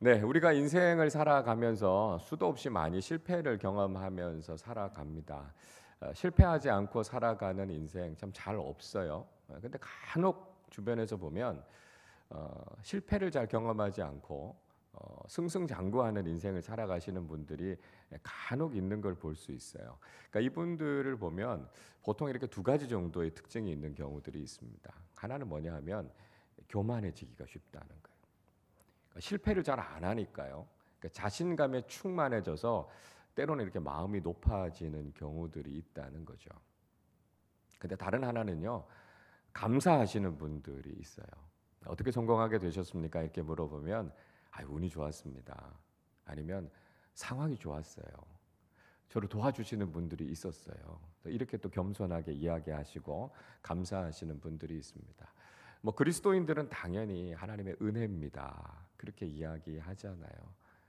네, 우리가 인생을 살아가면서 수도 없이 많이 실패를 경험하면서 살아갑니다. 실패하지 않고 살아가는 인생 참 잘 없어요. 근데 간혹 주변에서 보면 실패를 잘 경험하지 않고 승승장구하는 인생을 살아가시는 분들이 간혹 있는 걸 볼 수 있어요. 그러니까 이분들을 보면 보통 이렇게 두 가지 정도의 특징이 있는 경우들이 있습니다. 하나는 뭐냐 하면 교만해지기가 쉽다는 거예요. 실패를 잘 안 하니까요. 그러니까 자신감에 충만해져서 때로는 이렇게 마음이 높아지는 경우들이 있다는 거죠. 근데 다른 하나는요, 감사하시는 분들이 있어요. 어떻게 성공하게 되셨습니까? 이렇게 물어보면, 운이 좋았습니다. 아니면 상황이 좋았어요. 저를 도와주시는 분들이 있었어요. 이렇게 또 겸손하게 이야기하시고 감사하시는 분들이 있습니다. 뭐 그리스도인들은 당연히 하나님의 은혜입니다. 그렇게 이야기하잖아요.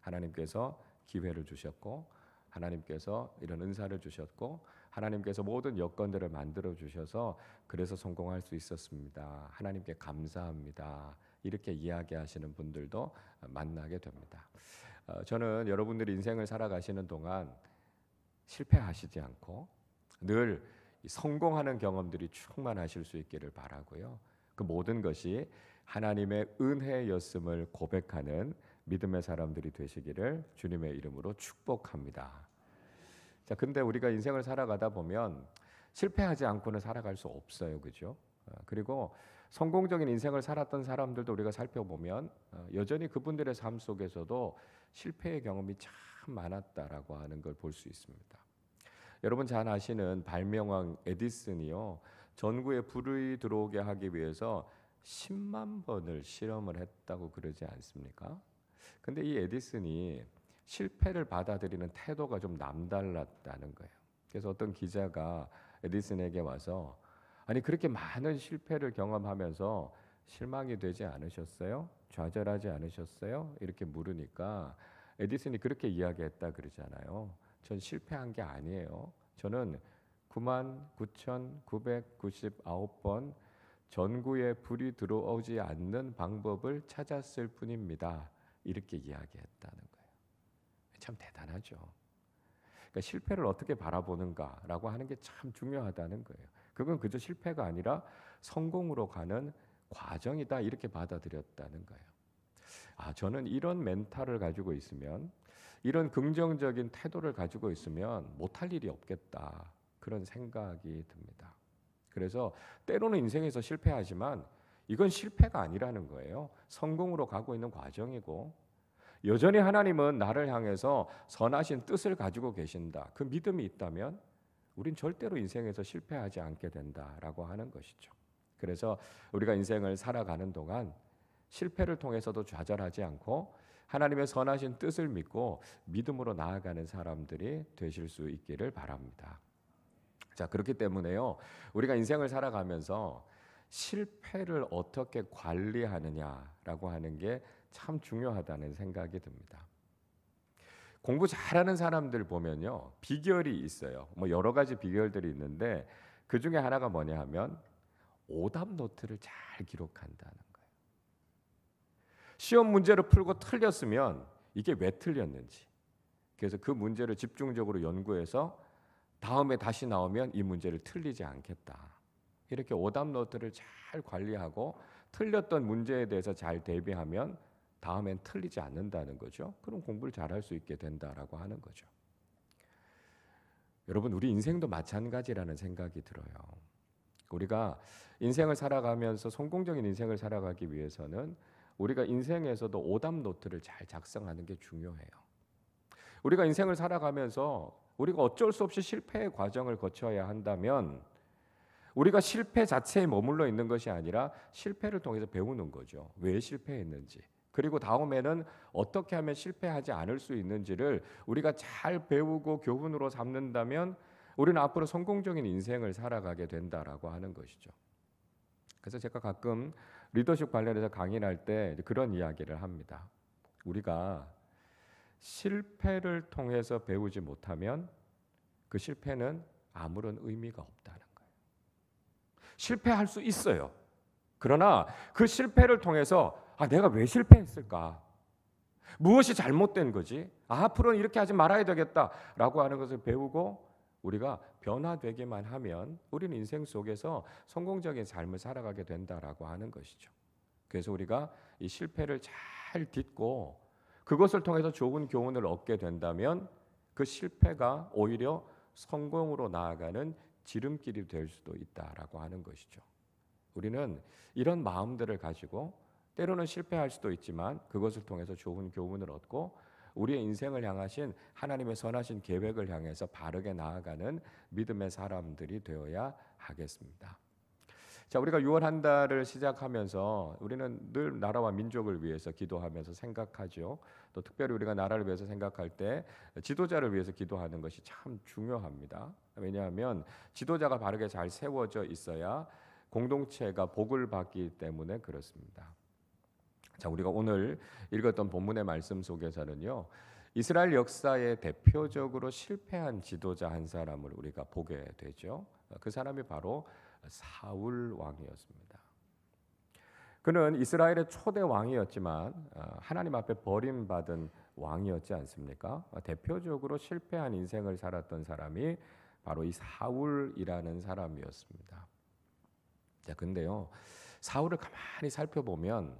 하나님께서 기회를 주셨고 하나님께서 이런 은사를 주셨고 하나님께서 모든 여건들을 만들어 주셔서 그래서 성공할 수 있었습니다. 하나님께 감사합니다. 이렇게 이야기하시는 분들도 만나게 됩니다. 저는 여러분들이 인생을 살아가시는 동안 실패하시지 않고 늘 성공하는 경험들이 충만하실 수 있기를 바라고요. 그 모든 것이 하나님의 은혜였음을 고백하는 믿음의 사람들이 되시기를 주님의 이름으로 축복합니다. 자, 근데 우리가 인생을 살아가다 보면 실패하지 않고는 살아갈 수 없어요, 그죠? 그리고 성공적인 인생을 살았던 사람들도 우리가 살펴보면 여전히 그분들의 삶 속에서도 실패의 경험이 참 많았다라고 하는 걸 볼 수 있습니다. 여러분 잘 아시는 발명왕 에디슨이요, 전구에 불이 들어오게 하기 위해서 10만 번을 실험을 했다고 그러지 않습니까? 근데 이 에디슨이 실패를 받아들이는 태도가 좀 남달랐다는 거예요. 그래서 어떤 기자가 에디슨에게 와서 아니 그렇게 많은 실패를 경험하면서 실망이 되지 않으셨어요? 좌절하지 않으셨어요? 이렇게 물으니까 에디슨이 그렇게 이야기했다 그러잖아요. 전 실패한 게 아니에요. 저는 99,999번 전구에 불이 들어오지 않는 방법을 찾았을 뿐입니다. 이렇게 이야기했다는 거예요. 참 대단하죠. 그러니까 실패를 어떻게 바라보는가라고 하는 게 참 중요하다는 거예요. 그건 그저 실패가 아니라 성공으로 가는 과정이다 이렇게 받아들였다는 거예요. 저는 이런 멘탈을 가지고 있으면, 이런 긍정적인 태도를 가지고 있으면 못할 일이 없겠다 그런 생각이 듭니다. 그래서 때로는 인생에서 실패하지만 이건 실패가 아니라는 거예요. 성공으로 가고 있는 과정이고 여전히 하나님은 나를 향해서 선하신 뜻을 가지고 계신다. 그 믿음이 있다면 우린 절대로 인생에서 실패하지 않게 된다라고 하는 것이죠. 그래서 우리가 인생을 살아가는 동안 실패를 통해서도 좌절하지 않고 하나님의 선하신 뜻을 믿고 믿음으로 나아가는 사람들이 되실 수 있기를 바랍니다. 자, 그렇기 때문에요, 우리가 인생을 살아가면서 실패를 어떻게 관리하느냐라고 하는 게 참 중요하다는 생각이 듭니다. 공부 잘하는 사람들 보면요, 비결이 있어요. 뭐 여러 가지 비결들이 있는데 그 중에 하나가 뭐냐 하면 오답 노트를 잘 기록한다는 거예요. 시험 문제를 풀고 틀렸으면 이게 왜 틀렸는지, 그래서 그 문제를 집중적으로 연구해서 다음에 다시 나오면 이 문제를 틀리지 않겠다. 이렇게 오답 노트를 잘 관리하고 틀렸던 문제에 대해서 잘 대비하면 다음엔 틀리지 않는다는 거죠. 그럼 공부를 잘할 수 있게 된다라고 하는 거죠. 여러분, 우리 인생도 마찬가지라는 생각이 들어요. 우리가 인생을 살아가면서 성공적인 인생을 살아가기 위해서는 우리가 인생에서도 오답 노트를 잘 작성하는 게 중요해요. 우리가 인생을 살아가면서 우리가 어쩔 수 없이 실패의 과정을 거쳐야 한다면 우리가 실패 자체에 머물러 있는 것이 아니라 실패를 통해서 배우는 거죠. 왜 실패했는지, 그리고 다음에는 어떻게 하면 실패하지 않을 수 있는지를 우리가 잘 배우고 교훈으로 삼는다면 우리는 앞으로 성공적인 인생을 살아가게 된다라고 하는 것이죠. 그래서 제가 가끔 리더십 관련해서 강의할 때 그런 이야기를 합니다. 우리가 실패를 통해서 배우지 못하면 그 실패는 아무런 의미가 없다는 거예요. 실패할 수 있어요. 그러나 그 실패를 통해서 내가 왜 실패했을까? 무엇이 잘못된 거지? 앞으로는 이렇게 하지 말아야 되겠다라고 하는 것을 배우고 우리가 변화되기만 하면 우리는 인생 속에서 성공적인 삶을 살아가게 된다라고 하는 것이죠. 그래서 우리가 이 실패를 잘 딛고 그것을 통해서 좋은 교훈을 얻게 된다면 그 실패가 오히려 성공으로 나아가는 지름길이 될 수도 있다라고 하는 것이죠. 우리는 이런 마음들을 가지고 때로는 실패할 수도 있지만 그것을 통해서 좋은 교훈을 얻고 우리의 인생을 향하신 하나님의 선하신 계획을 향해서 바르게 나아가는 믿음의 사람들이 되어야 하겠습니다. 자, 우리가 6월 한 달을 시작하면서 우리는 늘 나라와 민족을 위해서 기도하면서 생각하죠. 또 특별히 우리가 나라를 위해서 생각할 때 지도자를 위해서 기도하는 것이 참 중요합니다. 왜냐하면 지도자가 바르게 잘 세워져 있어야 공동체가 복을 받기 때문에 그렇습니다. 자, 우리가 오늘 읽었던 본문의 말씀 속에서는요, 이스라엘 역사에 대표적으로 실패한 지도자 한 사람을 우리가 보게 되죠. 그 사람이 바로 사울 왕이었습니다. 그는 이스라엘의 초대 왕이었지만 하나님 앞에 버림받은 왕이었지 않습니까? 대표적으로 실패한 인생을 살았던 사람이 바로 이 사울이라는 사람이었습니다. 자, 근데요, 사울을 가만히 살펴보면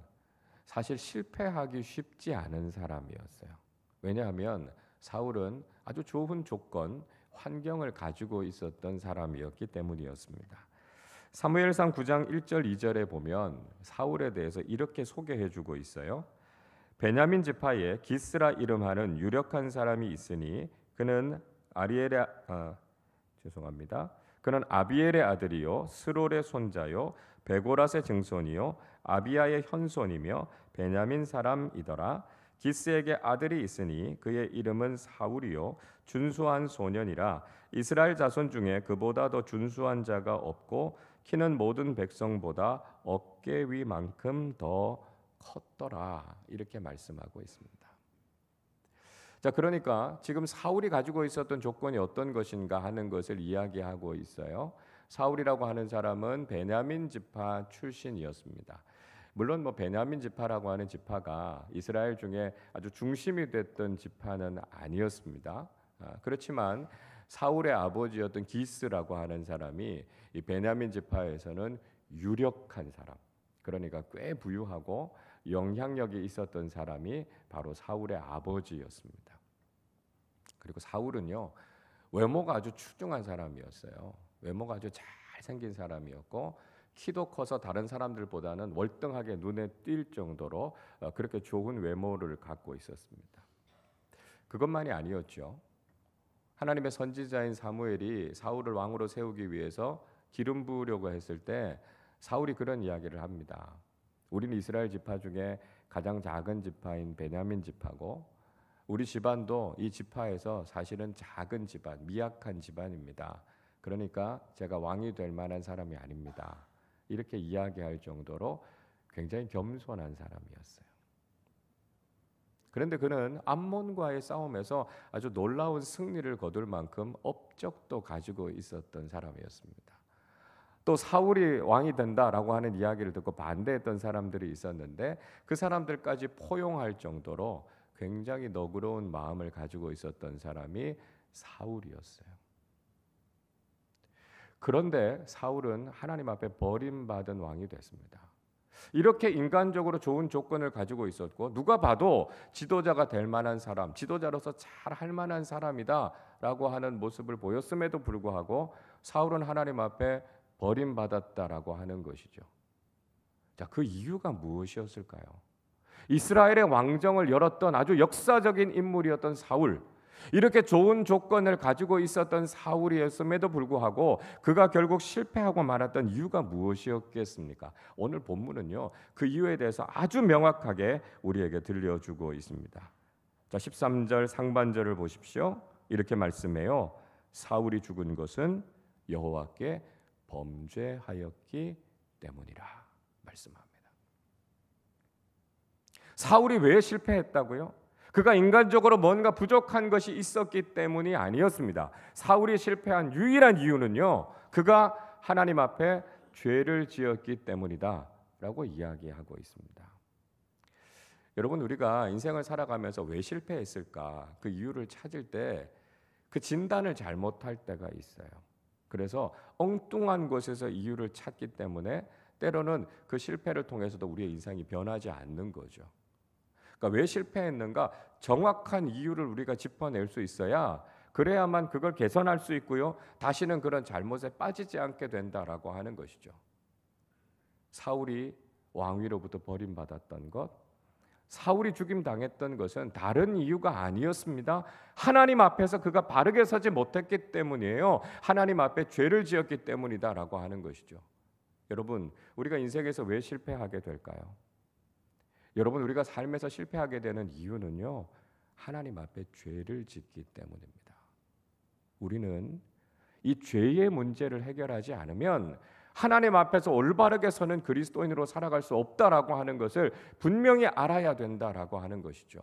사실 실패하기 쉽지 않은 사람이었어요. 왜냐하면 사울은 아주 좋은 조건, 환경을 가지고 있었던 사람이었기 때문이었습니다. 사무엘상 9장 1절 2절에 보면 사울에 대해서 이렇게 소개해주고 있어요. 베냐민 지파에 기스라 이름하는 유력한 사람이 있으니 그는 그는 아비엘의 아들이요 스롤의 손자요 베고랏의 증손이요 아비야의 현손이며 베냐민 사람이더라. 기스에게 아들이 있으니 그의 이름은 사울이요 준수한 소년이라. 이스라엘 자손 중에 그보다 더 준수한 자가 없고 키는 모든 백성보다 어깨 위만큼 더 컸더라. 이렇게 말씀하고 있습니다. 자, 그러니까 지금 사울이 가지고 있었던 조건이 어떤 것인가 하는 것을 이야기하고 있어요. 사울이라고 하는 사람은 베냐민 지파 출신이었습니다. 물론 베냐민 지파라고 하는 지파가 이스라엘 중에 아주 중심이 됐던 지파는 아니었습니다. 그렇지만 사울의 아버지였던 기스라고 하는 사람이 이 베냐민 지파에서는 유력한 사람, 그러니까 꽤 부유하고 영향력이 있었던 사람이 바로 사울의 아버지였습니다. 그리고 사울은요, 외모가 아주 출중한 사람이었어요. 외모가 아주 잘생긴 사람이었고 키도 커서 다른 사람들보다는 월등하게 눈에 띌 정도로 그렇게 좋은 외모를 갖고 있었습니다. 그것만이 아니었죠. 하나님의 선지자인 사무엘이 사울을 왕으로 세우기 위해서 기름 부으려고 했을 때 사울이 그런 이야기를 합니다. 우리는 이스라엘 지파 중에 가장 작은 지파인 베냐민 지파고 우리 집안도 이 지파에서 사실은 작은 집안, 미약한 집안입니다. 그러니까 제가 왕이 될 만한 사람이 아닙니다. 이렇게 이야기할 정도로 굉장히 겸손한 사람이었어요. 그런데 그는 암몬과의 싸움에서 아주 놀라운 승리를 거둘 만큼 업적도 가지고 있었던 사람이었습니다. 또 사울이 왕이 된다라고 하는 이야기를 듣고 반대했던 사람들이 있었는데 그 사람들까지 포용할 정도로 굉장히 너그러운 마음을 가지고 있었던 사람이 사울이었어요. 그런데 사울은 하나님 앞에 버림받은 왕이 됐습니다. 이렇게 인간적으로 좋은 조건을 가지고 있었고 누가 봐도 지도자가 될 만한 사람, 지도자로서 잘 할 만한 사람이다라고 하는 모습을 보였음에도 불구하고 사울은 하나님 앞에 버림받았다라고 하는 것이죠. 자, 그 이유가 무엇이었을까요? 이스라엘의 왕정을 열었던 아주 역사적인 인물이었던 사울, 이렇게 좋은 조건을 가지고 있었던 사울이었음에도 불구하고 그가 결국 실패하고 말았던 이유가 무엇이었겠습니까? 오늘 본문은요, 그 이유에 대해서 아주 명확하게 우리에게 들려주고 있습니다. 자, 13절 상반절을 보십시오. 이렇게 말씀해요. 사울이 죽은 것은 여호와께 범죄하였기 때문이라 말씀합니다. 사울이 왜 실패했다고요? 그가 인간적으로 뭔가 부족한 것이 있었기 때문이 아니었습니다. 사울이 실패한 유일한 이유는요, 그가 하나님 앞에 죄를 지었기 때문이다 라고 이야기하고 있습니다. 여러분, 우리가 인생을 살아가면서 왜 실패했을까? 그 이유를 찾을 때 그 진단을 잘못할 때가 있어요. 그래서 엉뚱한 곳에서 이유를 찾기 때문에 때로는 그 실패를 통해서도 우리의 인생이 변하지 않는 거죠. 그러니까 왜 실패했는가? 정확한 이유를 우리가 짚어낼 수 있어야, 그래야만 그걸 개선할 수 있고요. 다시는 그런 잘못에 빠지지 않게 된다라고 하는 것이죠. 사울이 왕위로부터 버림받았던 것, 사울이 죽임 당했던 것은 다른 이유가 아니었습니다. 하나님 앞에서 그가 바르게 서지 못했기 때문이에요. 하나님 앞에 죄를 지었기 때문이다라고 하는 것이죠. 여러분, 우리가 인생에서 왜 실패하게 될까요? 여러분, 우리가 삶에서 실패하게 되는 이유는요, 하나님 앞에 죄를 짓기 때문입니다. 우리는 이 죄의 문제를 해결하지 않으면 하나님 앞에서 올바르게 서는 그리스도인으로 살아갈 수 없다라고 하는 것을 분명히 알아야 된다라고 하는 것이죠.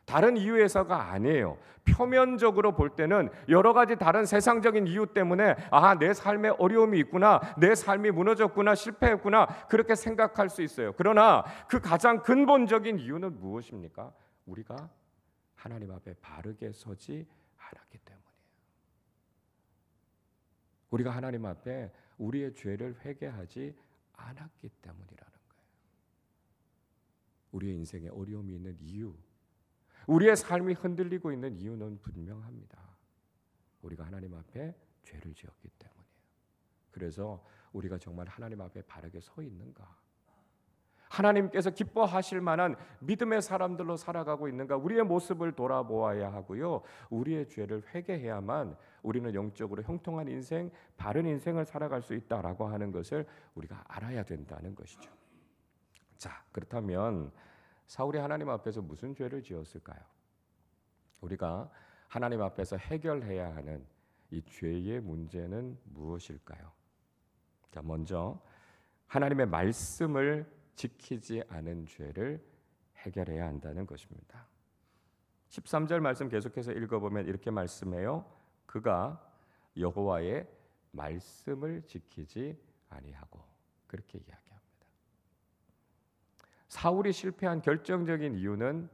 다른 이유에서가 아니에요. 표면적으로 볼 때는 여러 가지 다른 세상적인 이유 때문에 내 삶에 어려움이 있구나, 내 삶이 무너졌구나, 실패했구나, 그렇게 생각할 수 있어요. 그러나 그 가장 근본적인 이유는 무엇입니까? 우리가 하나님 앞에 바르게 서지 않았기 때문이에요. 우리가 하나님 앞에 우리의 죄를 회개하지 않았기 때문이라는 거예요. 우리의 인생에 어려움이 있는 이유, 우리의 삶이 흔들리고 있는 이유는 분명합니다. 우리가 하나님 앞에 죄를 지었기 때문이에요. 그래서 우리가 정말 하나님 앞에 바르게 서 있는가? 하나님께서 기뻐하실 만한 믿음의 사람들로 살아가고 있는가? 우리의 모습을 돌아보아야 하고요. 우리의 죄를 회개해야만 우리는 영적으로 형통한 인생, 바른 인생을 살아갈 수 있다라고 하는 것을 우리가 알아야 된다는 것이죠. 자, 그렇다면 사울이 하나님 앞에서 무슨 죄를 지었을까요? 우리가 하나님 앞에서 해결해야 하는 이 죄의 문제는 무엇일까요? 자, 먼저 하나님의 말씀을 지키지 않은 죄를 해결해야 한다는 것입니다. 13절 말씀 계속해서 읽어보면 이렇게 말씀해요. 그가 여호와의 말씀을 지키지 아니하고, 그렇게 이야기합니다. 사울이 실패한 결정적인 이유는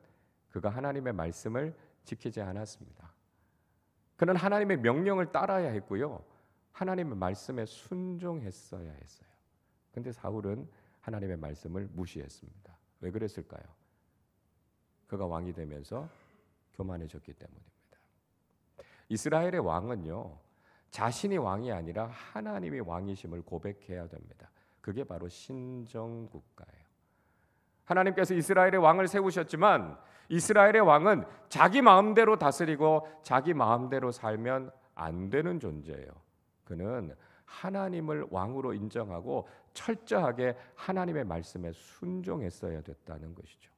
그가 하나님의 말씀을 지키지 않았습니다. 그는 하나님의 명령을 따라야 했고요, 하나님의 말씀에 순종했어야 했어요. 근데 사울은 하나님의 말씀을 무시했습니다. 왜 그랬을까요? 그가 왕이 되면서 교만해졌기 때문입니다. 이스라엘의 왕은요, 자신이 왕이 아니라 하나님이 왕이심을 고백해야 됩니다. 그게 바로 신정국가예요. 하나님께서 이스라엘의 왕을 세우셨지만 이스라엘의 왕은 자기 마음대로 다스리고 자기 마음대로 살면 안 되는 존재예요. 그는 하나님을 왕으로 인정하고 철저하게 하나님의 말씀에 순종했어야 됐다는 것이죠.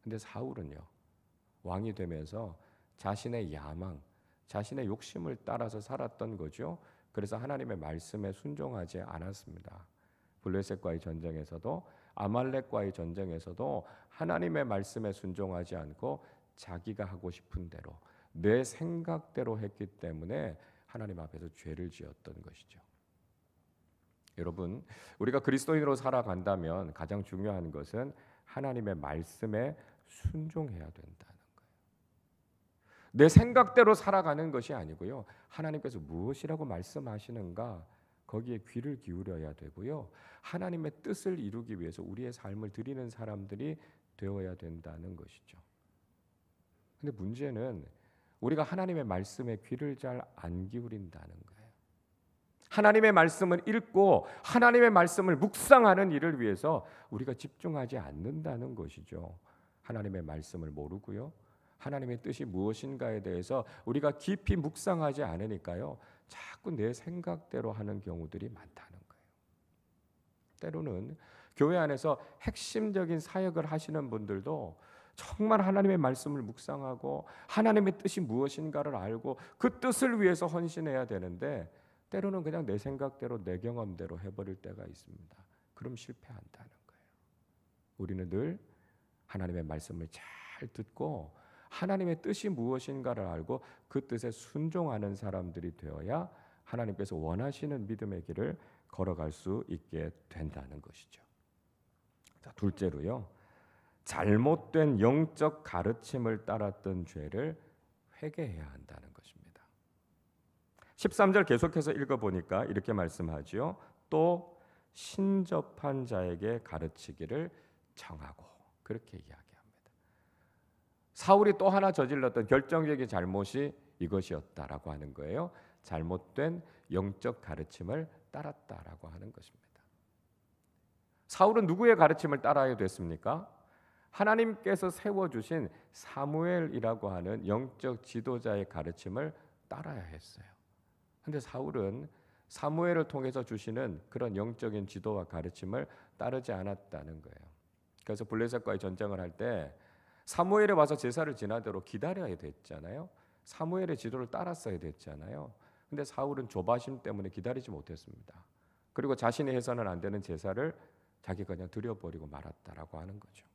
근데 사울은요, 왕이 되면서 자신의 야망, 자신의 욕심을 따라서 살았던 거죠. 그래서 하나님의 말씀에 순종하지 않았습니다. 블레셋과의 전쟁에서도 아말렉과의 전쟁에서도 하나님의 말씀에 순종하지 않고 자기가 하고 싶은 대로 내 생각대로 했기 때문에 하나님 앞에서 죄를 지었던 것이죠. 여러분, 우리가 그리스도인으로 살아간다면 가장 중요한 것은 하나님의 말씀에 순종해야 된다는 거예요. 내 생각대로 살아가는 것이 아니고요, 하나님께서 무엇이라고 말씀하시는가, 거기에 귀를 기울여야 되고요, 하나님의 뜻을 이루기 위해서 우리의 삶을 드리는 사람들이 되어야 된다는 것이죠. 근데 문제는 우리가 하나님의 말씀에 귀를 잘 안 기울인다는 거예요. 하나님의 말씀을 읽고 하나님의 말씀을 묵상하는 일을 위해서 우리가 집중하지 않는다는 것이죠. 하나님의 말씀을 모르고요, 하나님의 뜻이 무엇인가에 대해서 우리가 깊이 묵상하지 않으니까요, 자꾸 내 생각대로 하는 경우들이 많다는 거예요. 때로는 교회 안에서 핵심적인 사역을 하시는 분들도 정말 하나님의 말씀을 묵상하고 하나님의 뜻이 무엇인가를 알고 그 뜻을 위해서 헌신해야 되는데 때로는 그냥 내 생각대로 내 경험대로 해버릴 때가 있습니다. 그럼 실패한다는 거예요. 우리는 늘 하나님의 말씀을 잘 듣고 하나님의 뜻이 무엇인가를 알고 그 뜻에 순종하는 사람들이 되어야 하나님께서 원하시는 믿음의 길을 걸어갈 수 있게 된다는 것이죠. 자, 둘째로요, 잘못된 영적 가르침을 따랐던 죄를 회개해야 한다는 것입니다. 13절 계속해서 읽어보니까 이렇게 말씀하지요. 또 신접한 자에게 가르치기를 정하고, 그렇게 이야기합니다. 사울이 또 하나 저질렀던 결정적인 잘못이 이것이었다라고 하는 거예요. 잘못된 영적 가르침을 따랐다라고 하는 것입니다. 사울은 누구의 가르침을 따라야 됐습니까? 하나님께서 세워주신 사무엘이라고 하는 영적 지도자의 가르침을 따라야 했어요. 그런데 사울은 사무엘을 통해서 주시는 그런 영적인 지도와 가르침을 따르지 않았다는 거예요. 그래서 블레셋과의 전쟁을 할 때 사무엘에 와서 제사를 지나도록 기다려야 됐잖아요. 사무엘의 지도를 따랐어야 됐잖아요. 근데 사울은 조바심 때문에 기다리지 못했습니다. 그리고 자신이 해서는 안 되는 제사를 자기가 그냥 드려버리고 말았다라고 하는 거죠.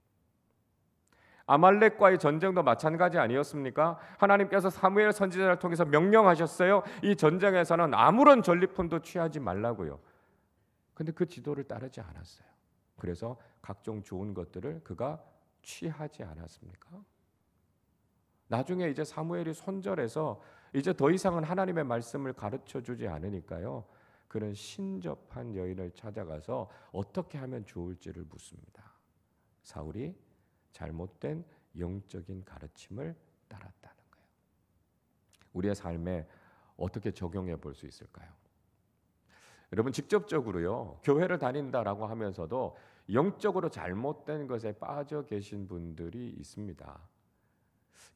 아말렉과의 전쟁도 마찬가지 아니었습니까? 하나님께서 사무엘 선지자를 통해서 명령하셨어요. 이 전쟁에서는 아무런 전리품도 취하지 말라고요. 근데 그 지도를 따르지 않았어요. 그래서 각종 좋은 것들을 그가 취하지 않았습니까? 나중에 이제 사무엘이 손절해서 이제 더 이상은 하나님의 말씀을 가르쳐 주지 않으니까요. 그는 신접한 여인을 찾아가서 어떻게 하면 좋을지를 묻습니다. 사울이 잘못된 영적인 가르침을 따랐다는 거예요. 우리의 삶에 어떻게 적용해 볼 수 있을까요? 여러분, 직접적으로요, 교회를 다닌다라고 하면서도 영적으로 잘못된 것에 빠져 계신 분들이 있습니다.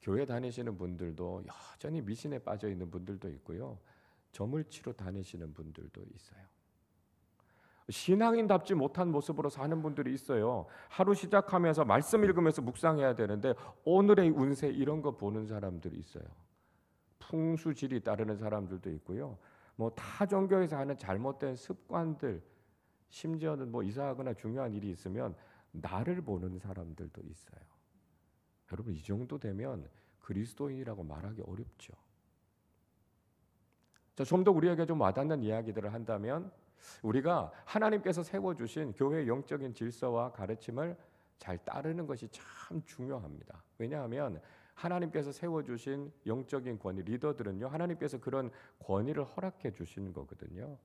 교회 다니시는 분들도 여전히 미신에 빠져 있는 분들도 있고요, 점을 치러 다니시는 분들도 있어요. 신앙인답지 못한 모습으로 사는 분들이 있어요. 하루 시작하면서 말씀 읽으면서 묵상해야 되는데 오늘의 운세 이런 거 보는 사람들이 있어요. 풍수지리 따르는 사람들도 있고요. 뭐 타 종교에서 하는 잘못된 습관들, 심지어는 뭐 이사하거나 중요한 일이 있으면 나를 보는 사람들도 있어요. 여러분, 이 정도 되면 그리스도인이라고 말하기 어렵죠. 좀 더 우리에게 좀 와닿는 이야기들을 한다면, 우리가 하나님께서 세워주신 교회의 영적인 질서와 가르침을 잘 따르는 것이 참 중요합니다. 왜냐하면 하나님께서 세워주신 영적인 권위, 리더들은요, 하나님께서 그런 권위를 허락해 주신 거거든요.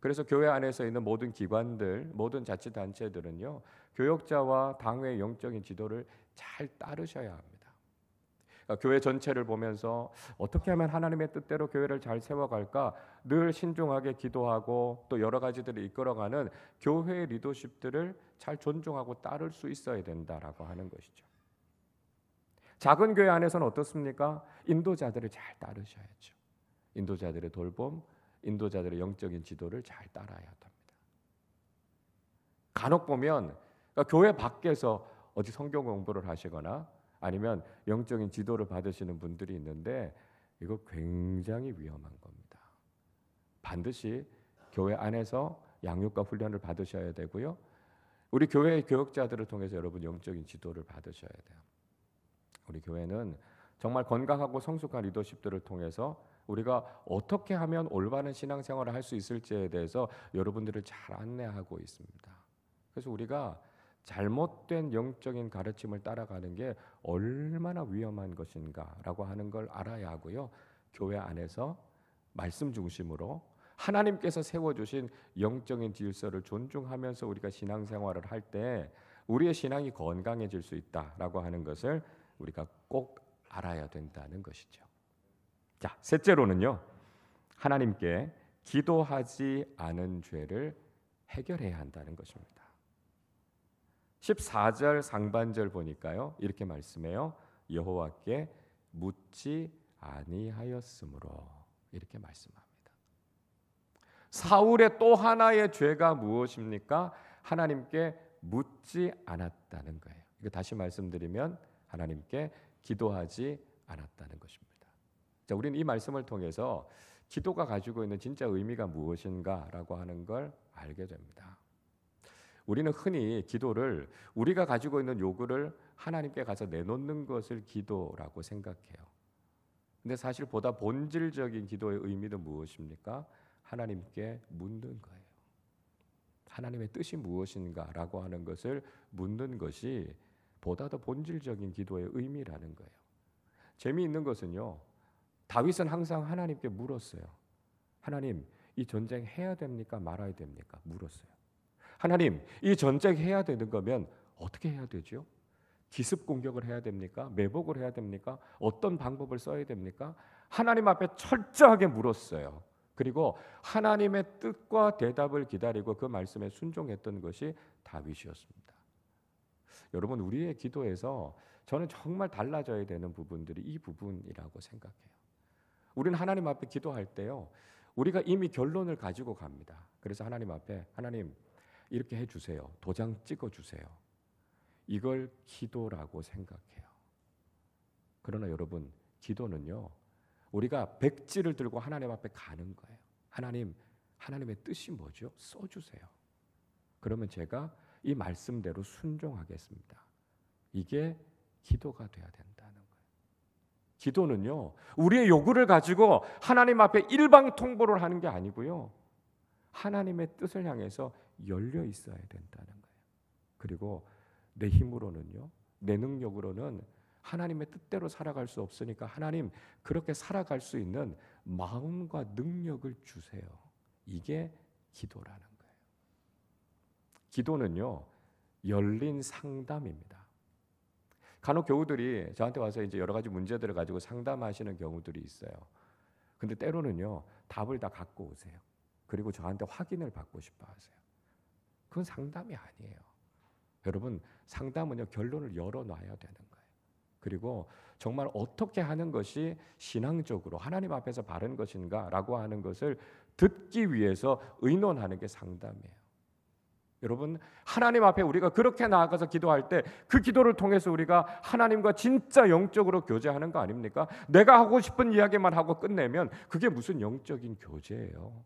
그래서 교회 안에서 있는 모든 기관들, 모든 자치단체들은요, 교역자와 당회의 영적인 지도를 잘 따르셔야 합니다. 교회 전체를 보면서 어떻게 하면 하나님의 뜻대로 교회를 잘 세워갈까 늘 신중하게 기도하고 또 여러 가지들을 이끌어가는 교회의 리더십들을 잘 존중하고 따를 수 있어야 된다라고 하는 것이죠. 작은 교회 안에서는 어떻습니까? 인도자들을 잘 따르셔야죠. 인도자들의 돌봄, 인도자들의 영적인 지도를 잘 따라야 합니다. 간혹 보면 교회 밖에서 어디 성경 공부를 하시거나 아니면 영적인 지도를 받으시는 분들이 있는데 이거 굉장히 위험한 겁니다. 반드시 교회 안에서 양육과 훈련을 받으셔야 되고요. 우리 교회의 교역자들을 통해서 여러분 영적인 지도를 받으셔야 돼요. 우리 교회는 정말 건강하고 성숙한 리더십들을 통해서 우리가 어떻게 하면 올바른 신앙생활을 할 수 있을지에 대해서 여러분들을 잘 안내하고 있습니다. 그래서 우리가 잘못된 영적인 가르침을 따라가는 게 얼마나 위험한 것인가라고 하는 걸 알아야 하고요. 교회 안에서 말씀 중심으로 하나님께서 세워주신 영적인 질서를 존중하면서 우리가 신앙생활을 할 때 우리의 신앙이 건강해질 수 있다라고 하는 것을 우리가 꼭 알아야 된다는 것이죠. 자, 셋째로는요, 하나님께 기도하지 않은 죄를 해결해야 한다는 것입니다. 14절 상반절 보니까요, 이렇게 말씀해요. 여호와께 묻지 아니하였으므로, 이렇게 말씀합니다. 사울의 또 하나의 죄가 무엇입니까? 하나님께 묻지 않았다는 거예요. 이거 다시 말씀드리면 하나님께 기도하지 않았다는 것입니다. 자, 우리는 이 말씀을 통해서 기도가 가지고 있는 진짜 의미가 무엇인가라고 하는 걸 알게 됩니다. 우리는 흔히 기도를 우리가 가지고 있는 요구를 하나님께 가서 내놓는 것을 기도라고 생각해요. 근데 사실 보다 본질적인 기도의 의미는 무엇입니까? 하나님께 묻는 거예요. 하나님의 뜻이 무엇인가라고 하는 것을 묻는 것이 보다 더 본질적인 기도의 의미라는 거예요. 재미있는 것은요, 다윗은 항상 하나님께 물었어요. 하나님, 이 전쟁 해야 됩니까? 말아야 됩니까? 물었어요. 하나님, 이 전쟁 해야 되는 거면 어떻게 해야 되죠? 기습 공격을 해야 됩니까? 매복을 해야 됩니까? 어떤 방법을 써야 됩니까? 하나님 앞에 철저하게 물었어요. 그리고 하나님의 뜻과 대답을 기다리고 그 말씀에 순종했던 것이 다윗이었습니다. 여러분, 우리의 기도에서 저는 정말 달라져야 되는 부분들이 이 부분이라고 생각해요. 우리는 하나님 앞에 기도할 때요, 우리가 이미 결론을 가지고 갑니다. 그래서 하나님 앞에, 하나님 이렇게 해주세요. 도장 찍어주세요. 이걸 기도라고 생각해요. 그러나 여러분, 기도는요, 우리가 백지를 들고 하나님 앞에 가는 거예요. 하나님, 하나님의 뜻이 뭐죠? 써주세요. 그러면 제가 이 말씀대로 순종하겠습니다. 이게 기도가 돼야 된다는 거예요. 기도는요, 우리의 요구를 가지고 하나님 앞에 일방통보를 하는 게 아니고요, 하나님의 뜻을 향해서 열려 있어야 된다는 거예요. 그리고 내 힘으로는요, 내 능력으로는 하나님의 뜻대로 살아갈 수 없으니까 하나님, 그렇게 살아갈 수 있는 마음과 능력을 주세요. 이게 기도라는 거예요. 기도는요, 열린 상담입니다. 간혹 교우들이 저한테 와서 이제 여러 가지 문제들을 가지고 상담하시는 경우들이 있어요. 근데 때로는요, 답을 다 갖고 오세요. 그리고 저한테 확인을 받고 싶어 하세요. 그건 상담이 아니에요. 여러분, 상담은요, 결론을 열어놔야 되는 거예요. 그리고 정말 어떻게 하는 것이 신앙적으로 하나님 앞에서 바른 것인가라고 하는 것을 듣기 위해서 의논하는 게 상담이에요. 여러분, 하나님 앞에 우리가 그렇게 나아가서 기도할 때 그 기도를 통해서 우리가 하나님과 진짜 영적으로 교제하는 거 아닙니까? 내가 하고 싶은 이야기만 하고 끝내면 그게 무슨 영적인 교제예요?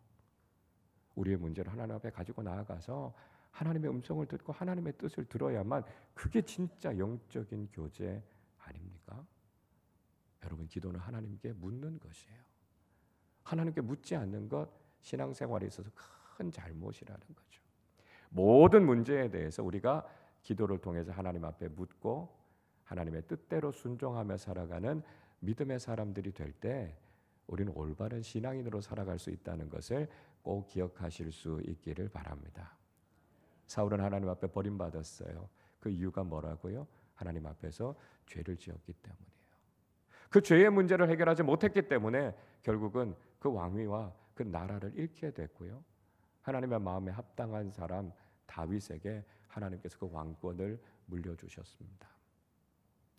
우리의 문제를 하나님 앞에 가지고 나아가서 하나님의 음성을 듣고 하나님의 뜻을 들어야만 그게 진짜 영적인 교제 아닙니까? 여러분, 기도는 하나님께 묻는 것이에요. 하나님께 묻지 않는 것, 신앙생활에 있어서 큰 잘못이라는 거죠. 모든 문제에 대해서 우리가 기도를 통해서 하나님 앞에 묻고 하나님의 뜻대로 순종하며 살아가는 믿음의 사람들이 될 때 우리는 올바른 신앙인으로 살아갈 수 있다는 것을 꼭 기억하실 수 있기를 바랍니다. 사울은 하나님 앞에 버림받았어요. 그 이유가 뭐라고요? 하나님 앞에서 죄를 지었기 때문이에요. 그 죄의 문제를 해결하지 못했기 때문에 결국은 그 왕위와 그 나라를 잃게 됐고요. 하나님의 마음에 합당한 사람 다윗에게 하나님께서 그 왕권을 물려주셨습니다.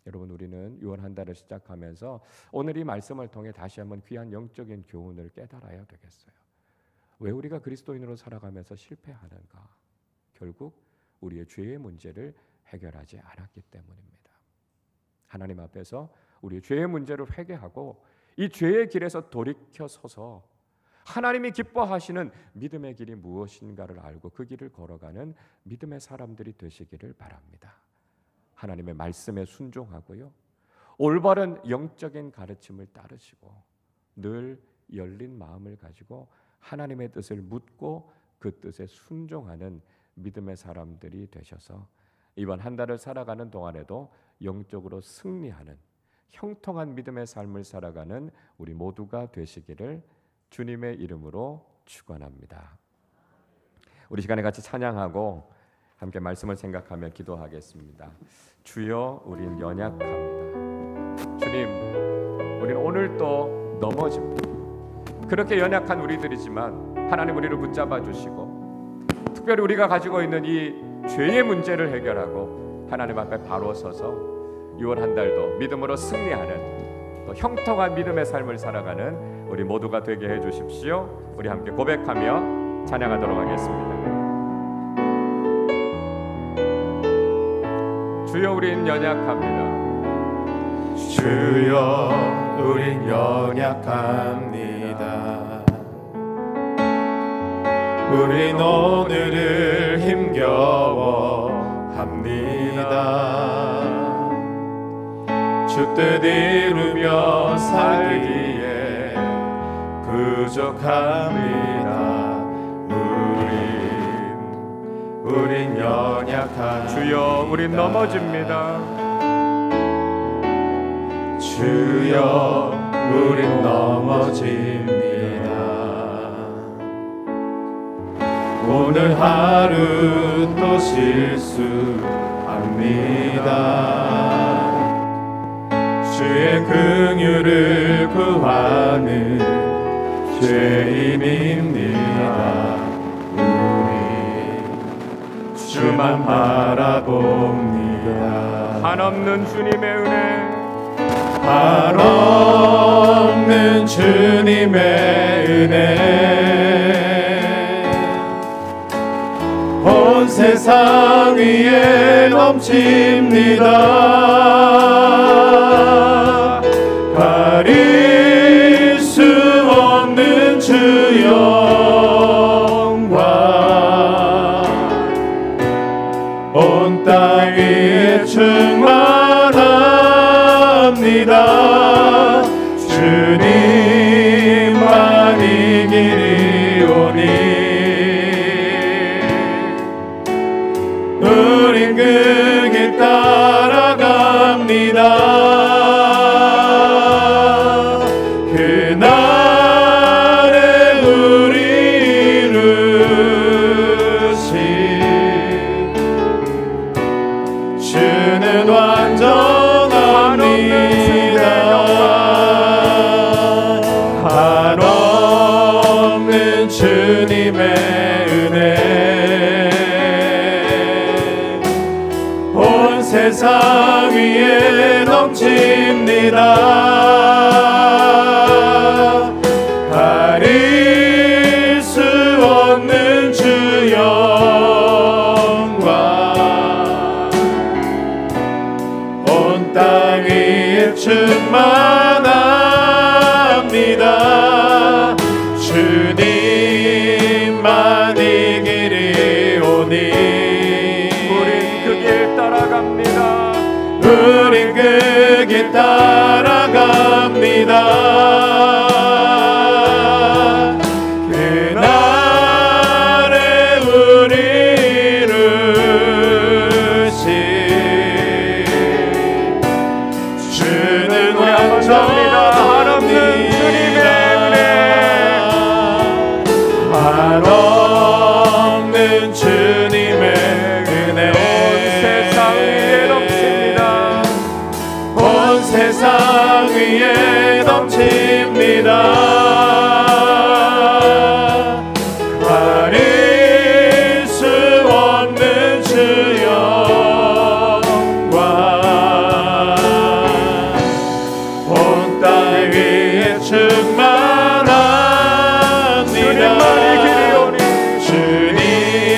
여러분, 우리는 유언 한 달을 시작하면서 오늘 이 말씀을 통해 다시 한번 귀한 영적인 교훈을 깨달아야 되겠어요. 왜 우리가 그리스도인으로 살아가면서 실패하는가? 결국 우리의 죄의 문제를 해결하지 않았기 때문입니다. 하나님 앞에서 우리의 죄의 문제를 회개하고 이 죄의 길에서 돌이켜 서서 하나님이 기뻐하시는 믿음의 길이 무엇인가를 알고 그 길을 걸어가는 믿음의 사람들이 되시기를 바랍니다. 하나님의 말씀에 순종하고요, 올바른 영적인 가르침을 따르시고 늘 열린 마음을 가지고 하나님의 뜻을 묻고 그 뜻에 순종하는 믿음의 사람들이 되셔서 이번 한 달을 살아가는 동안에도 영적으로 승리하는 형통한 믿음의 삶을 살아가는 우리 모두가 되시기를 주님의 이름으로 축원합니다. 우리 시간에 같이 찬양하고 함께 말씀을 생각하며 기도하겠습니다. 주여, 우린 연약합니다. 주님, 우리는 오늘 또 넘어집니다. 그렇게 연약한 우리들이지만 하나님 우리를 붙잡아 주시고 특별히 우리가 가지고 있는 이 죄의 문제를 해결하고 하나님 앞에 바로 서서 6월 한 달도 믿음으로 승리하는 또 형통한 믿음의 삶을 살아가는 우리 모두가 되게 해 주십시오. 우리 함께 고백하며 찬양하도록 하겠습니다. 주여, 우린 연약합니다. 주여, 우린 연약합니다. 우린 오늘을 힘겨워합니다. 주 뜻 이루며 살기에 부족합니다. 우린 우린 연약한 주여 우린 넘어집니다. 주여 우린 넘어집니다. 오늘 하루 또 실수합니다. 주의 긍휼을 구하는 죄인입니다. 우리 주만 바라봅니다. 한없는 주님의 은혜, 한없는 주님의 은혜, 온 세상 위에 넘칩니다. 가릴 수 없는 주 영광, 온 땅 위에 충만합니다. 주님만 이 길이 오니 우린 그 길 따라갑니다. 그날에 우리 이루신 주는 완전합니다. 한없는 주님의 은혜, 온 세상 위에 넘칩니다. 가릴 수 없는 주 영광, 온 땅 위에 충만합니다. 주님만 이 길이 오니 우린 그 길 따라갑니다. 우린 그 길 따라갑니다. 그날에 우리 이루신 주는 완전합니다. 한없는 주님의 은혜, 온 세상 위에 넘칩니다. 온 세상 위에 넘칩니다. 가릴 수 없는 주 영광, 온 땅 위에 충만합니다.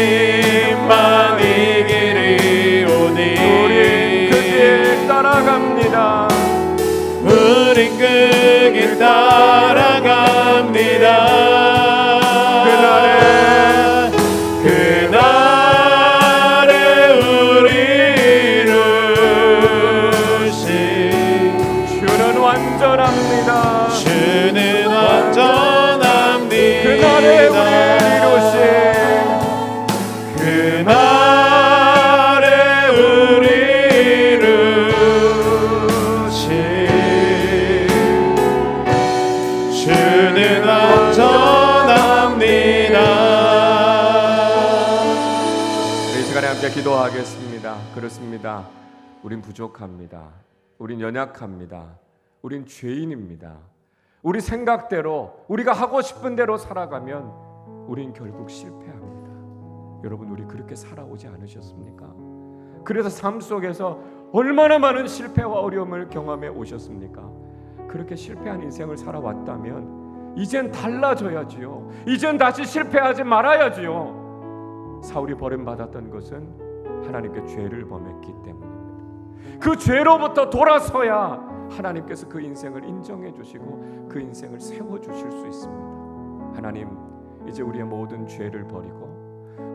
주님만 이 길이 오니 우린 그 길 따라갑니다. 우린 그 길 따라갑니다. 그날에 우리 이루신 주는 완전합니다. 주는 완전합니다. 그날에 우리 이루신 그날에 우리 이루신 주는 완전합니다. 이 시간에 함께 기도하겠습니다. 그렇습니다. 우린 부족합니다. 우린 연약합니다. 우린 죄인입니다. 우리 생각대로, 우리가 하고 싶은 대로 살아가면 우린 결국 실패합니다. 여러분, 우리 그렇게 살아오지 않으셨습니까? 그래서 삶 속에서 얼마나 많은 실패와 어려움을 경험해 오셨습니까? 그렇게 실패한 인생을 살아왔다면 이젠 달라져야지요. 이젠 다시 실패하지 말아야지요. 사울이 버림받았던 것은 하나님께 죄를 범했기 때문입니다. 그 죄로부터 돌아서야 하나님께서 그 인생을 인정해 주시고 그 인생을 세워 주실 수 있습니다. 하나님, 이제 우리의 모든 죄를 버리고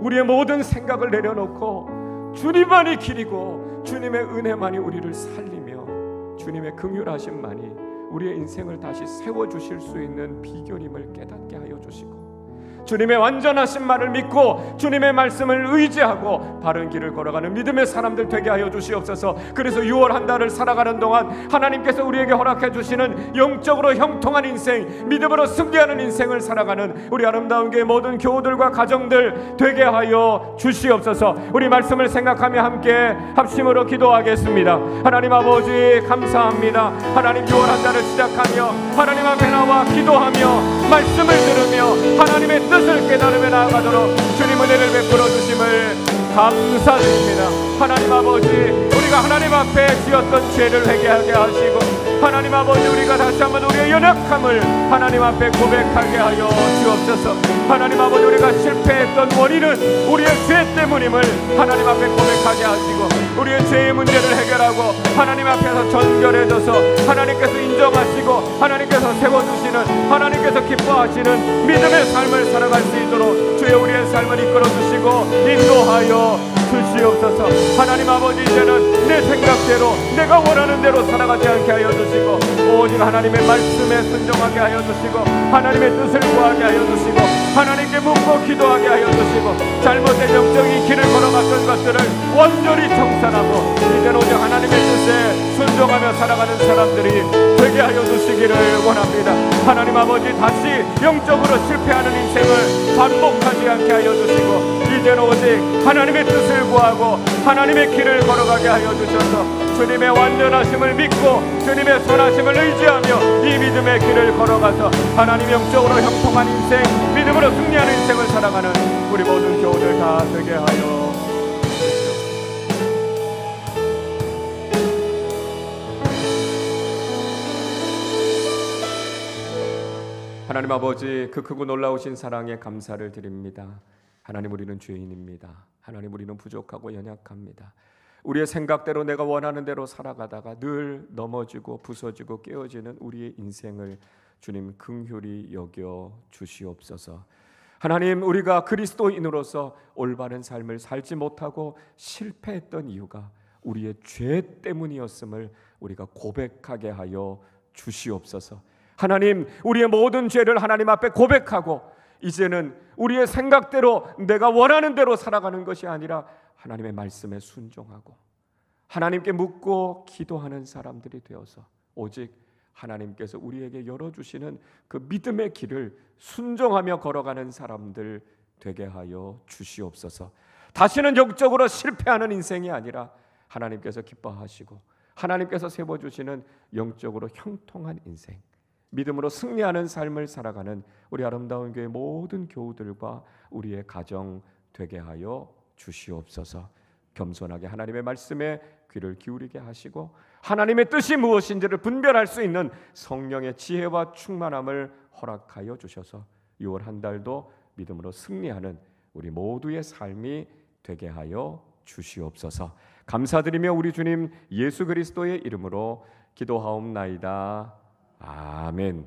우리의 모든 생각을 내려놓고 주님만이 길이고 주님의 은혜만이 우리를 살리며 주님의 긍휼하심만이 우리의 인생을 다시 세워주실 수 있는 비결임을 깨닫게 하여 주시고 주님의 완전하신 말을 믿고 주님의 말씀을 의지하고 바른 길을 걸어가는 믿음의 사람들 되게 하여 주시옵소서. 그래서 6월 한 달을 살아가는 동안 하나님께서 우리에게 허락해 주시는 영적으로 형통한 인생, 믿음으로 승리하는 인생을 살아가는 우리 아름다운 교회 모든 교우들과 가정들 되게 하여 주시옵소서. 우리 말씀을 생각하며 함께 합심으로 기도하겠습니다. 하나님 아버지 감사합니다. 하나님 6월 한 달을 시작하며 하나님 앞에 나와 기도하며 말씀을 들으며 하나님의 뜻을 깨달으며 나아가도록 주님 은혜를 베풀어 주심을 감사드립니다. 하나님 아버지, 우리가 하나님 앞에 지었던 죄를 회개하게 하시고 하나님 아버지, 우리가 다시 한번 우리의 연약함을 하나님 앞에 고백하게 하여 주옵소서. 하나님 아버지, 우리가 실패했던 원인은 우리의 죄 때문임을 하나님 앞에 고백하게 하시고 우리의 죄의 문제를 해결하고 하나님 앞에서 전결해져서 하나님께서 인정하시고 하나님께서 세워주시는, 하나님께서 기뻐하시는 믿음의 삶을 살아갈 수 있도록 주여 우리의 삶을 이끌어 주시고 인도하여 주시옵소서. 하나님 아버지, 이제는 내 생각대로 내가 원하는 대로 살아가지 않게 하여 주시고 오직 하나님의 말씀에 순종하게 하여 주시고 하나님의 뜻을 구하게 하여 주시고 하나님께 묻고 기도하게 하여 주시고 잘못된 영적인 길을 걸어갔던 것들을 완전히 청산하고 이제는 오직 하나님의 뜻에 순종하며 살아가는 사람들이 되게 하여 주시기를 원합니다. 하나님 아버지, 다시 영적으로 실패하는 인생을 반복하지 않게 하여 주시고 이제는 오직 하나님의 뜻을 구하고 하나님의 길을 걸어가게 하여 주셔서 주님의 완전하심을 믿고 주님의 선하심을 의지하며 이 믿음의 길을 걸어가서 하나님 영적으로 형통한 인생, 믿음으로 승리하는 인생을 살아가는 우리 모든 교우들 다 되게 하여 하나님 아버지, 그 크고 놀라우신 사랑에 감사를 드립니다. 하나님, 우리는 죄인입니다. 하나님, 우리는 부족하고 연약합니다. 우리의 생각대로 내가 원하는 대로 살아가다가 늘 넘어지고 부서지고 깨어지는 우리의 인생을 주님 긍휼히 여겨 주시옵소서. 하나님, 우리가 그리스도인으로서 올바른 삶을 살지 못하고 실패했던 이유가 우리의 죄 때문이었음을 우리가 고백하게 하여 주시옵소서. 하나님, 우리의 모든 죄를 하나님 앞에 고백하고 이제는 우리의 생각대로 내가 원하는 대로 살아가는 것이 아니라 하나님의 말씀에 순종하고 하나님께 묻고 기도하는 사람들이 되어서 오직 하나님께서 우리에게 열어주시는 그 믿음의 길을 순종하며 걸어가는 사람들 되게 하여 주시옵소서. 다시는 영적으로 실패하는 인생이 아니라 하나님께서 기뻐하시고 하나님께서 세워주시는 영적으로 형통한 인생, 믿음으로 승리하는 삶을 살아가는 우리 아름다운 교회 모든 교우들과 우리의 가정 되게 하여 주시옵소서. 겸손하게 하나님의 말씀에 귀를 기울이게 하시고 하나님의 뜻이 무엇인지를 분별할 수 있는 성령의 지혜와 충만함을 허락하여 주셔서 6월 한 달도 믿음으로 승리하는 우리 모두의 삶이 되게 하여 주시옵소서. 감사드리며 우리 주님 예수 그리스도의 이름으로 기도하옵나이다. 아멘.